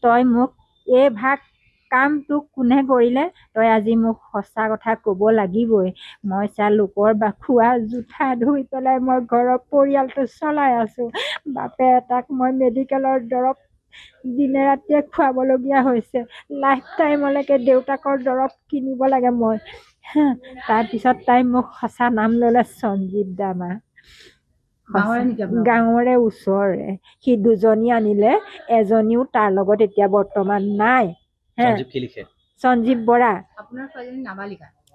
তই মোক এই ভাগ কামটো কোনে কৰিলে তই আজি মোক সঁচা কথা ক'ব লাগিবই। মই চা লোকৰ খোৱা জোঠা ধুই পেলাই মই ঘৰৰ পৰিয়ালটো চলাই আছোঁ। বাপে এটাক মই মেডিকেলৰ দৰৱ দিনে ৰাতিয়ে খুৱাবলগীয়া হৈছে। লাইফ টাইমলৈকে দেউতাকৰ দৰৱ কিনিব লাগে মই। তাৰপিছত তাই মোক সঁচা নাম ল'লে সঞ্জীৱ দামা। গাঁৱৰে ওচৰৰে। সি দুজনী আনিলে, এজনীও তাৰ লগত এতিয়া বৰ্তমান নাই। সঞ্জীৱ বৰা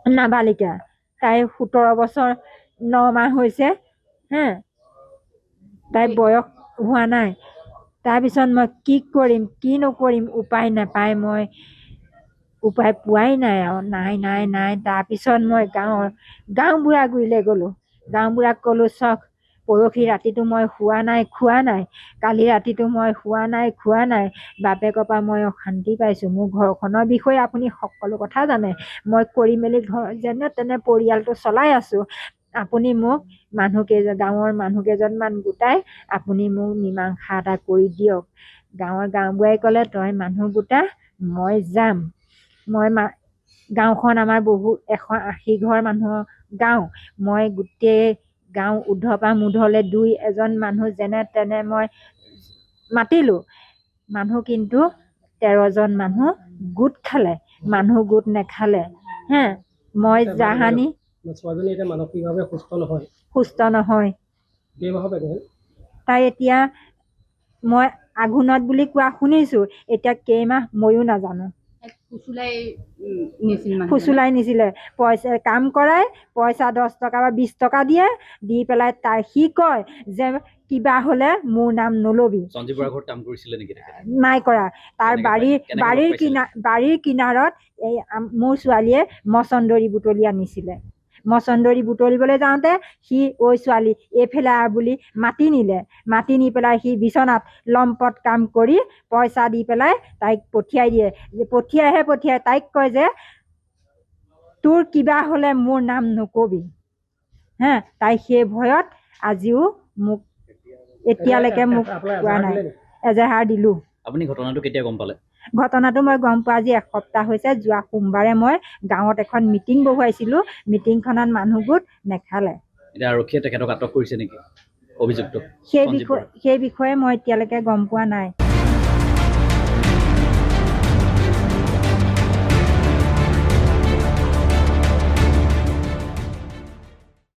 নাবালিকা। তাই 17 বছৰ 9 মাহ হৈছে। তাই বয়স হোৱা নাই। তাৰপিছত মই কি কৰিম কি নকৰিম উপায় নাপায় মই উপায় পোৱাই নাই আৰু নাই। তাৰপিছত মই গাঁওবুঢ়া গুৰিলৈ গ'লোঁ। গাঁওবুঢ়াক ক'লোঁ চক পৰহি ৰাতিটো মই খোৱা নাই, কালি ৰাতিটো মই খোৱা নাই। বাপেকৰ পৰা মই অশান্তি পাইছোঁ। মোৰ ঘৰখনৰ বিষয়ে আপুনি সকলো কথা জানে। মই কৰি মেলি যেনে তেনে পৰিয়ালটো চলাই আছোঁ। আপুনি মোক গাঁৱৰ মানুহকেইজনমান গোটাই আপুনি মোক মীমাংসা এটা কৰি দিয়ক। গাঁওবুঢ়াই ক'লে তই মানুহ গোটা, মই যাম। গাঁওখন আমাৰ 180 ঘৰ মানুহৰ গাঁও। মই গোটেই গাঁও উৰ্ধৰ পৰা মুধলৈ 2-এজন মানুহ যেনে তেনে মই মাতিলোঁ। মানুহ কিন্তু 13জন মানুহ গোট খালে। মানুহ গোট নেখালে। মই জাহানি মানসিকভাৱে সুস্থ নহয়। তাই এতিয়া মই আঘোণত বুলি কোৱা শুনিছোঁ। এতিয়া কেইমাহ ময়ো নাজানো। ফুচুলাই নিছিলে। পইচা কাম কৰাই পইচা 10 টকা বা 20 টকা দি পেলাই সি কয় যে কিবা হ'লে মোৰ নাম নলবি। নাই কৰা। তাৰ বাৰীৰ কিনাৰত মোৰ ছোৱালীয়ে মচন্দৰী বুটলি আনিছিলে। মচন্দৰী বুটলিবলৈ যাওঁতে সি ঐ ছোৱালী এইফালে বুলি মাতি নি পেলাই সি বিচনাত লম্পট কাম কৰি পইচা দি পেলাই তাইক পঠিয়াই দিয়ে। পঠিয়াই তাইক কয় যে তোৰ কিবা হ'লে মোৰ নাম নকবি। তাই সেই ভয়ত আজিও মোক এতিয়ালৈকে মোক কোৱা নাই। এজাহাৰ দিলোঁ। আপুনি ঘটনাটো কেতিয়া গম পালে? ঘটনাটো মই গম পোৱা আজি এসপ্তাহ হৈছে। যোৱা সোমবাৰে মই গাঁৱত এখন মিটিং বহুৱাইছিলোঁ। মিটিংখনত মানুহ গোট নেখালে। এতিয়া আৰক্ষীয়ে তেখেতক আটক কৰিছে নেকি অভিযুক্ত? সেই বিষয়ে মই এতিয়ালৈকে গম পোৱা নাই।